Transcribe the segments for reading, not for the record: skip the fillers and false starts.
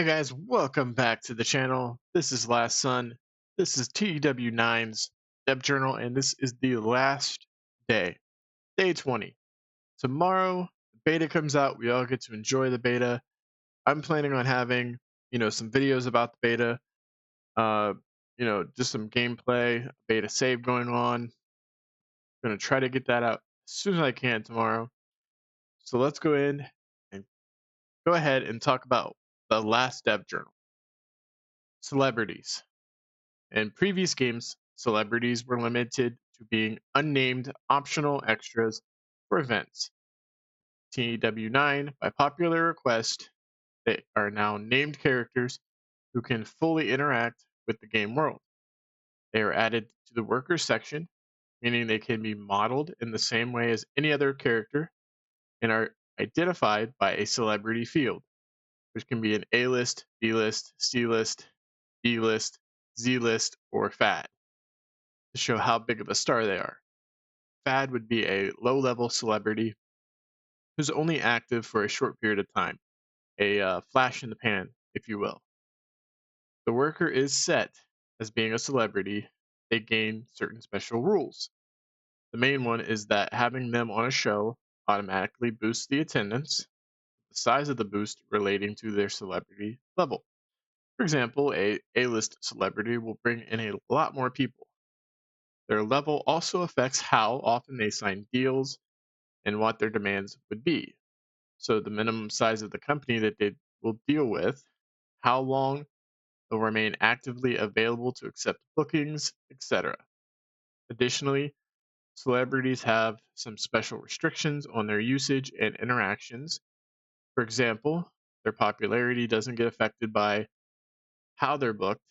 Hey guys, welcome back to the channel. This is Last Son. This is TEW Nine's Dev Journal, and this is the last day, day 20. Tomorrow, the beta comes out. We all get to enjoy the beta. I'm planning on having, some videos about the beta, uh, just some gameplay, beta save going on. Gonna try to get that out as soon as I can tomorrow. So let's and go ahead and talk about the last Dev Journal. Celebrities. In previous games, celebrities were limited to being unnamed optional extras for events. TEW9, by popular request, they are now named characters who can fully interact with the game world. They are added to the workers section, meaning they can be modeled in the same way as any other character and are identified by a celebrity field, which can be an A list, B list, C list, D list, Z list, or FAD to show how big of a star they are. Fad would be a low level celebrity who's only active for a short period of time, a flash in the pan, if you will. The worker is set as being a celebrity, they gain certain special rules. The main one is that having them on a show automatically boosts the attendance, the size of the boost relating to their celebrity level. For example, a A-list celebrity will bring in a lot more people. Their level also affects how often they sign deals and what their demands would be. So, the minimum size of the company that they will deal with, how long they'll remain actively available to accept bookings, etc. Additionally, celebrities have some special restrictions on their usage and interactions. For example, their popularity doesn't get affected by how they're booked,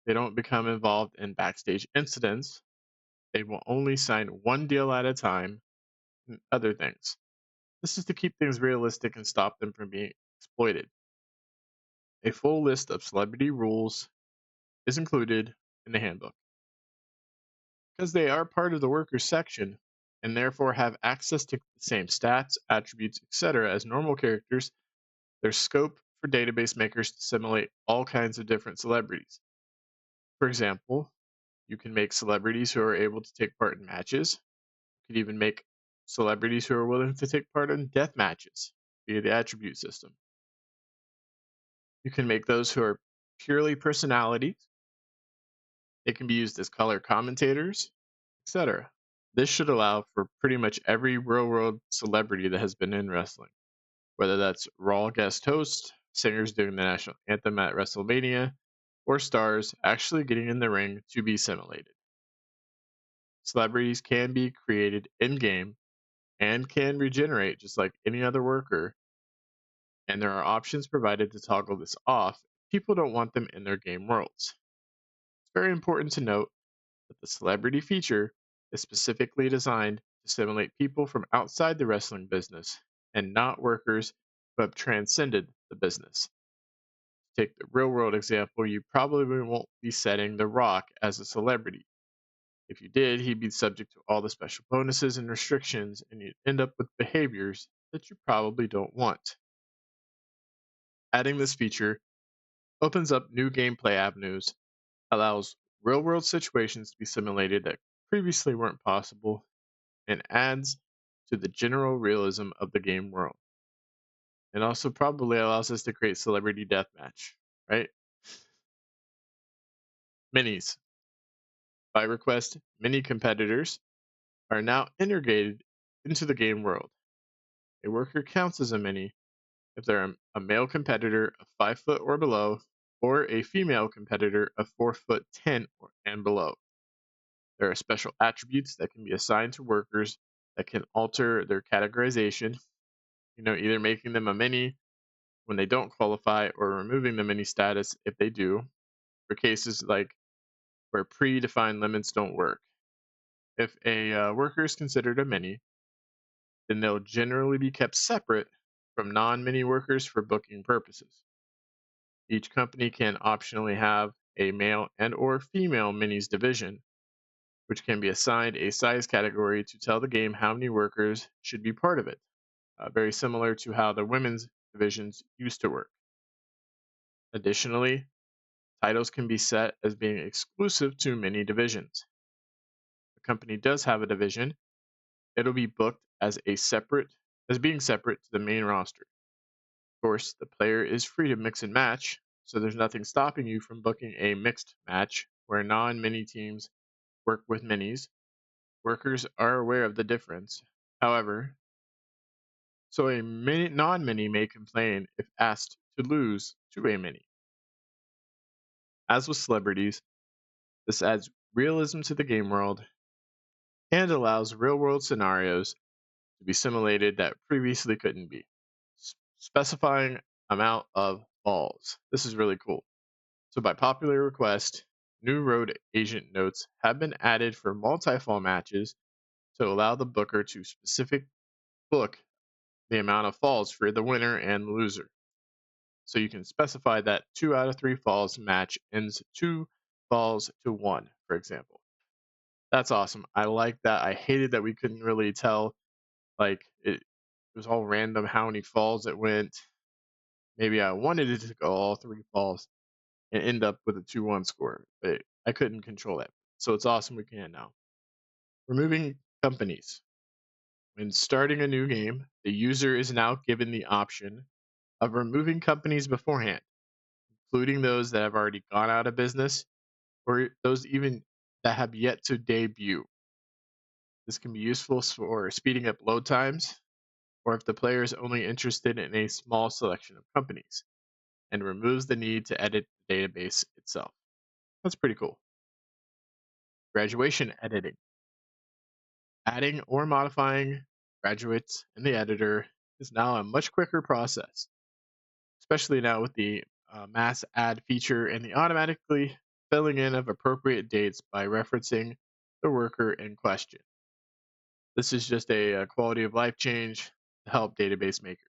they don't become involved in backstage incidents, they will only sign one deal at a time, and other things. This is to keep things realistic and stop them from being exploited. A full list of celebrity rules is included in the handbook. Because they are part of the workers section and therefore have access to the same stats, attributes, etc. as normal characters, there's scope for database makers to simulate all kinds of different celebrities. For example, you can make celebrities who are able to take part in matches. You could even make celebrities who are willing to take part in death matches via the attribute system. You can make those who are purely personalities. They can be used as color commentators, etc. This should allow for pretty much every real world celebrity that has been in wrestling, whether that's Raw guest hosts, singers doing the national anthem at WrestleMania, or stars actually getting in the ring to be simulated. Celebrities can be created in game and can regenerate just like any other worker, and there are options provided to toggle this off if people don't want them in their game worlds. It's very important to note that the celebrity feature is specifically designed to simulate people from outside the wrestling business and not workers who have transcended the business. To take the real world example, you probably won't be setting The Rock as a celebrity. If you did, he'd be subject to all the special bonuses and restrictions, and you'd end up with behaviors that you probably don't want. Adding this feature opens up new gameplay avenues, allows real world situations to be simulated that previously weren't possible, and adds to the general realism of the game world. It also probably allows us to create celebrity deathmatch, right? Minis. By request, mini competitors are now integrated into the game world. A worker counts as a mini if they're a male competitor of 5 foot or below, or a female competitor of 4 foot 10 and below. There are special attributes that can be assigned to workers that can alter their categorization, either making them a mini when they don't qualify or removing the mini status if they do, for cases like where predefined limits don't work. If a worker is considered a mini, then they'll generally be kept separate from non-mini workers for booking purposes. Each company can optionally have a male and or female minis division, which can be assigned a size category to tell the game how many workers should be part of it, very similar to how the women's divisions used to work. Additionally, titles can be set as being exclusive to many divisions. If a company does have a division, it'll be booked as being separate to the main roster. Of course, the player is free to mix and match, so there's nothing stopping you from booking a mixed match where non-mini teams work with minis. Workers are aware of the difference. However, so a non-mini may complain if asked to lose to a mini. As with celebrities, this adds realism to the game world and allows real-world scenarios to be simulated that previously couldn't be. Specifying amount of balls. This is really cool. So by popular request, new road agent notes have been added for multi-fall matches to allow the booker to specific book the amount of falls for the winner and the loser. So you can specify that 2 out of 3 falls match ends 2 falls to 1, for example. That's awesome. I like that. I hated that we couldn't really tell, like, it was all random how many falls it went. Maybe I wanted it to go all 3 falls and end up with a 2-1 score, but I couldn't control that. So it's awesome we can now. Removing companies. When starting a new game, the user is now given the option of removing companies beforehand, including those that have already gone out of business or those even that have yet to debut. This can be useful for speeding up load times or if the player is only interested in a small selection of companies and removes the need to edit the database itself. That's pretty cool. Graduation editing. Adding or modifying graduates in the editor is now a much quicker process, especially now with the mass add feature and the automatically filling in of appropriate dates by referencing the worker in question. This is just a quality of life change to help database makers.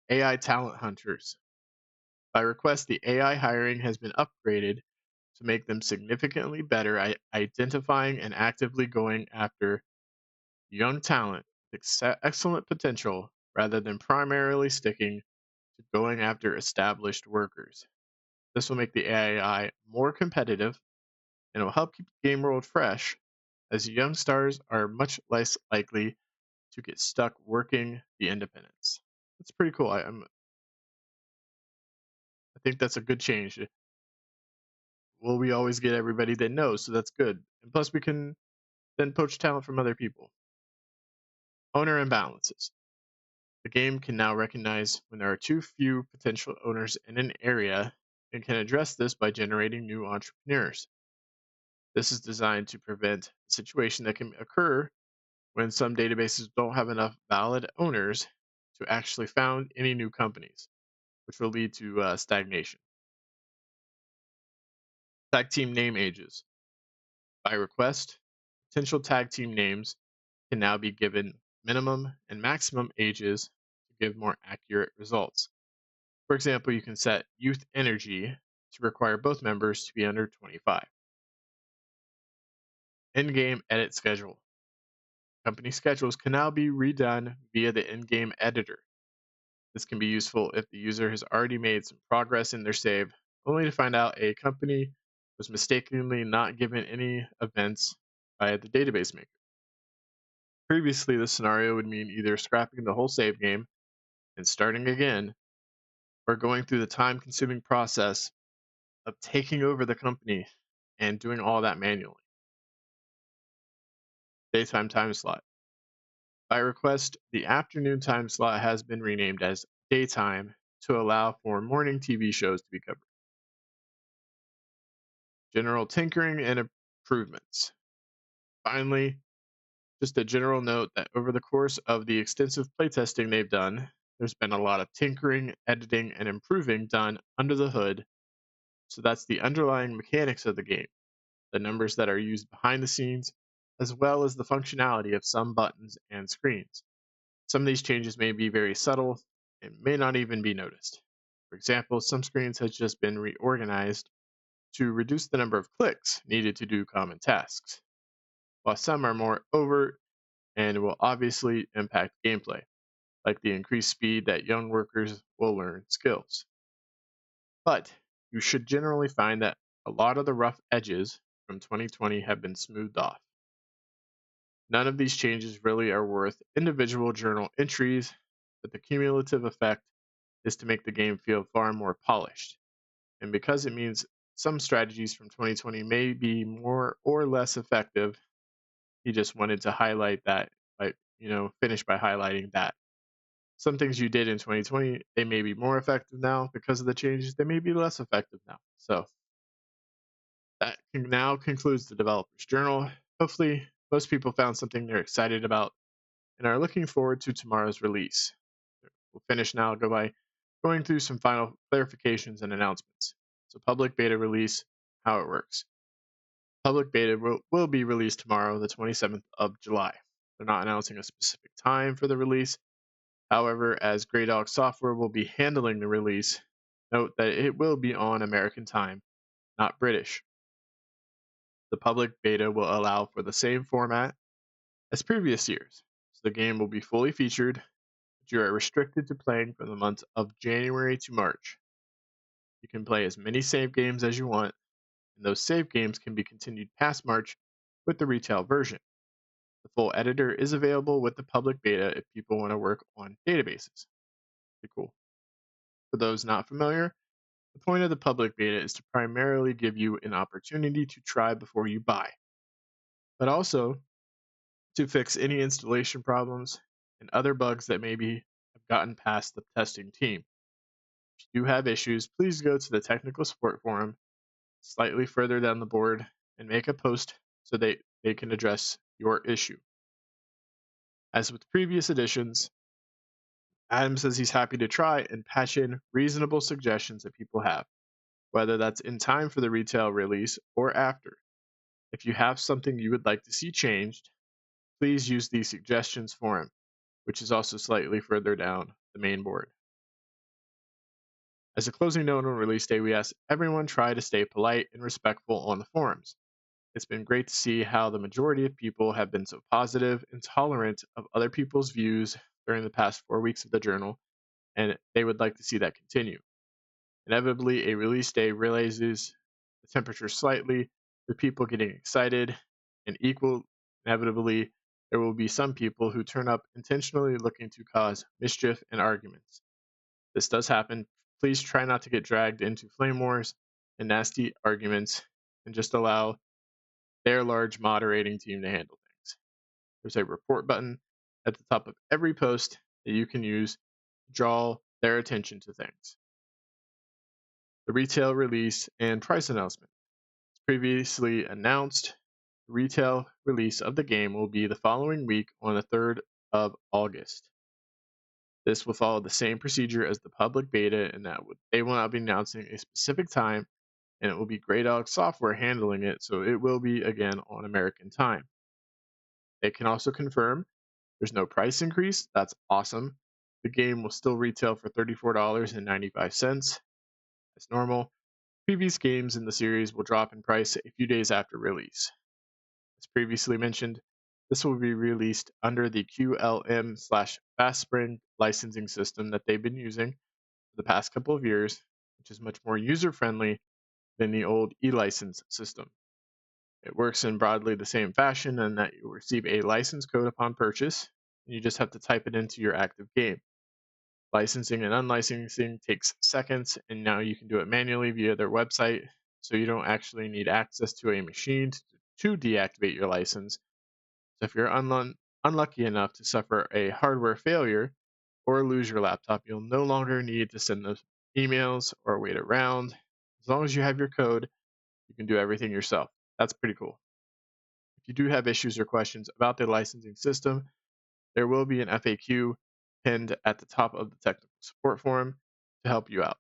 AI talent hunters. By request, the AI hiring has been upgraded to make them significantly better at identifying and actively going after young talent with excellent potential rather than primarily sticking to going after established workers. This will make the AI more competitive and will help keep the game world fresh, as young stars are much less likely to get stuck working the independents. That's pretty cool. I think that's a good change. Will we always get everybody that knows? So that's good. And plus, we can then poach talent from other people. Owner imbalances. The game can now recognize when there are too few potential owners in an area and can address this by generating new entrepreneurs. This is designed to prevent a situation that can occur when some databases don't have enough valid owners to actually found any new companies, which will lead to stagnation. Tag team name ages. By request, potential tag team names can now be given minimum and maximum ages to give more accurate results. For example, you can set youth energy to require both members to be under 25. In-game edit schedule. Company schedules can now be redone via the in-game editor. This can be useful if the user has already made some progress in their save, only to find out a company was mistakenly not given any events by the database maker. Previously, this scenario would mean either scrapping the whole save game and starting again, or going through the time consuming process of taking over the company and doing all that manually. Daytime time slot. By request, the afternoon time slot has been renamed as daytime to allow for morning TV shows to be covered. General tinkering and improvements. Finally, just a general note that over the course of the extensive playtesting they've done, there's been a lot of tinkering, editing, and improving done under the hood. So that's the underlying mechanics of the game, the numbers that are used behind the scenes, as well as the functionality of some buttons and screens. Some of these changes may be very subtle and may not even be noticed. For example, some screens have just been reorganized to reduce the number of clicks needed to do common tasks, while some are more overt and will obviously impact gameplay. like the increased speed that young workers will learn skills. But you should generally find that a lot of the rough edges from 2020 have been smoothed off. None of these changes really are worth individual journal entries, but the cumulative effect is to make the game feel far more polished. And because it means some strategies from 2020 may be more or less effective, he just wanted to highlight that, finish by highlighting that. Some things you did in 2020, they may be more effective now because of the changes, they may be less effective now. So that now concludes the developer's journal. Hopefully, most people found something they're excited about and are looking forward to tomorrow's release. We'll finish now go by going through some final clarifications and announcements. So public beta release, how it works. Public beta will be released tomorrow, the 27th of July. They're not announcing a specific time for the release. However, as Grey Dog Software will be handling the release, note that it will be on American time, not British. The public beta will allow for the same format as previous years. So the game will be fully featured, but you are restricted to playing from the months of January to March. You can play as many save games as you want, and those save games can be continued past March with the retail version. The full editor is available with the public beta if people want to work on databases. Pretty cool. For those not familiar, the point of the public beta is to primarily give you an opportunity to try before you buy, but also to fix any installation problems and other bugs that maybe have gotten past the testing team. If you do have issues, please go to the technical support forum slightly further down the board and make a post so they can address your issue. As with previous editions, Adam says he's happy to try and patch in reasonable suggestions that people have, whether that's in time for the retail release or after. If you have something you would like to see changed, please use the suggestions forum, which is also slightly further down the main board. As a closing note on release day, we ask everyone try to stay polite and respectful on the forums. It's been great to see how the majority of people have been so positive and tolerant of other people's views during the past 4 weeks of the journal, and they would like to see that continue. Inevitably, a release day raises the temperature slightly, with people getting excited, and inevitably, there will be some people who turn up intentionally looking to cause mischief and arguments. This does happen. Please try not to get dragged into flame wars and nasty arguments, and just allow their large moderating team to handle things. There's a report button at the top of every post that you can use to draw their attention to things. The retail release and price announcement. As previously announced, the retail release of the game will be the following week on the 3rd of August. This will follow the same procedure as the public beta in that they will not be announcing a specific time, and it will be Grey Dog Software handling it, so it will be again on American time. They can also confirm there's no price increase. That's awesome. The game will still retail for $34.95 as normal. Previous games in the series will drop in price a few days after release. As previously mentioned, this will be released under the QLM/FastSpring licensing system that they've been using for the past couple of years, which is much more user-friendly than the old e-license system. It works in broadly the same fashion in that you receive a license code upon purchase, and you just have to type it into your active game. Licensing and unlicensing takes seconds, and now you can do it manually via their website, so you don't actually need access to a machine to deactivate your license. So if you're unlucky enough to suffer a hardware failure or lose your laptop, you'll no longer need to send those emails or wait around. As long as you have your code, you can do everything yourself. That's pretty cool. If you do have issues or questions about the licensing system, there will be an FAQ pinned at the top of the technical support forum to help you out.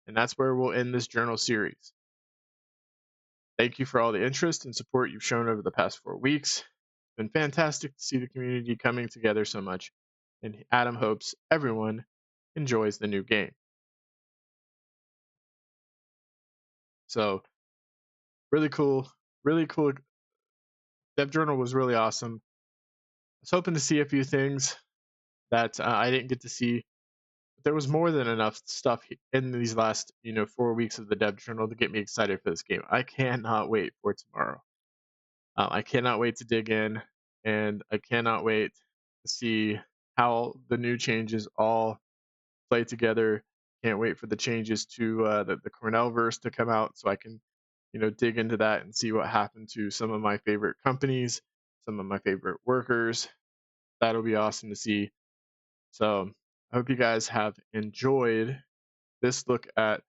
And that's where we'll end this journal series. Thank you for all the interest and support you've shown over the past 4 weeks. It's been fantastic to see the community coming together so much, and Adam hopes everyone enjoys the new game. So, really cool. Dev Journal was really awesome. I was hoping to see a few things that I didn't get to see. There was more than enough stuff in these last 4 weeks of the dev journal to get me excited for this game. I cannot wait for tomorrow. I cannot wait to dig in, and I cannot wait to see how the new changes all play together. Can't wait for the changes to the Cornell verse to come out so I can, dig into that and see what happened to some of my favorite companies, some of my favorite workers. That'll be awesome to see. So I hope you guys have enjoyed this look at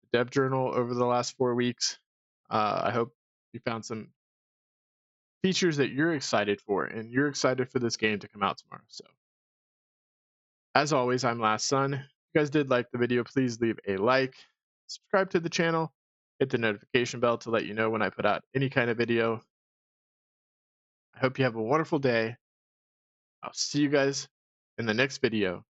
the Dev Journal over the last 4 weeks. I hope you found some features that you're excited for, and you're excited for this game to come out tomorrow. So, as always, I'm Last Son. If you guys did like the video, please leave a like, subscribe to the channel, hit the notification bell to let you know when I put out any kind of video. I hope you have a wonderful day. I'll see you guys in the next video.